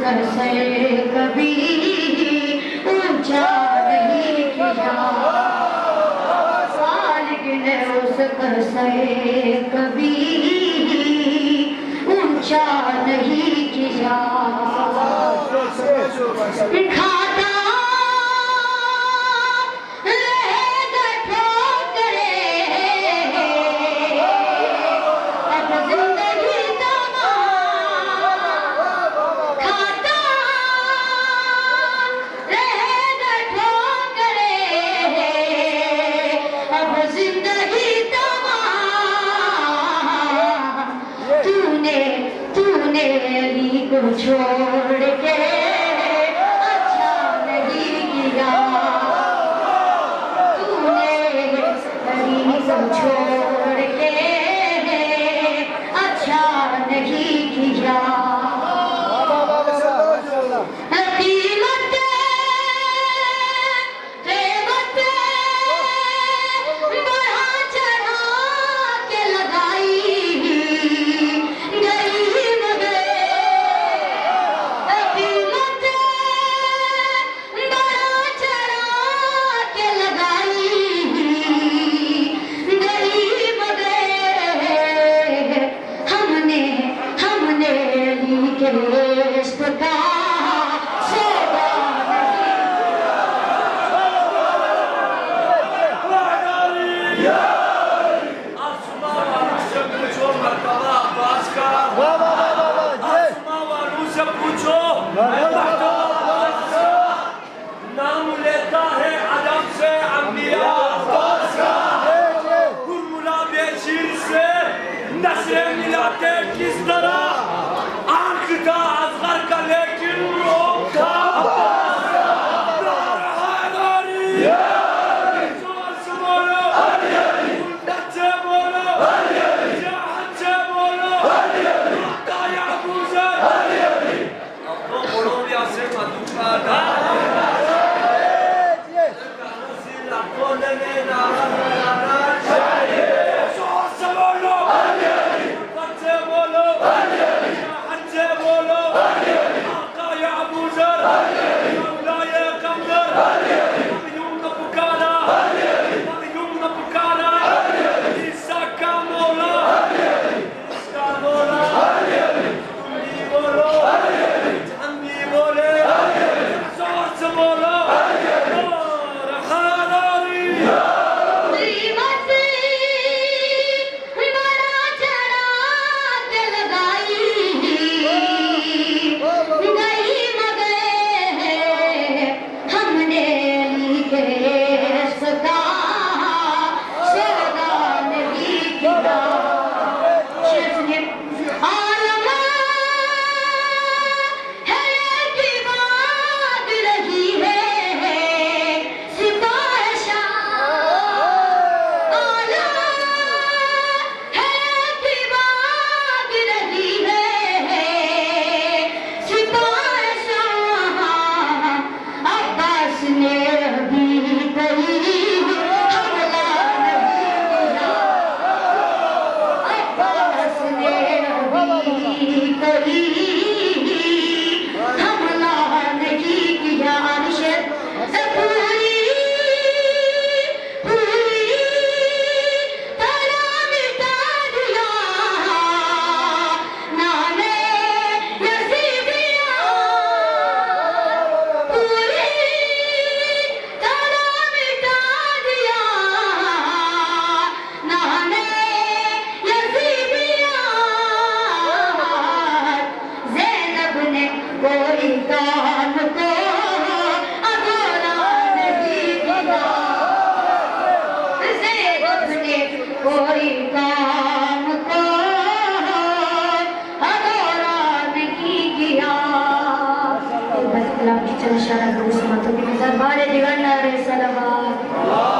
कर से कभी ऊंचा नहीं किया, सालिक ने उस कर से कभी ऊंचा नहीं किया। खाता रहेगा ठोकरे, अब जिंदगी तमाम। खाता रहेगा ठोकरे, अब जिंदगी तमाम। तूने तूने अली को छोड़ के अच्छा नहीं किया, तूने अली को छोड़ के अच्छा नहीं किया। नाम लेता है अदब से अंबिया गुरमुला बेशीर से नशे मिलाते किस तरह आंख का असगर का लेकिन रोक था Baरे diwan na rin sa laman.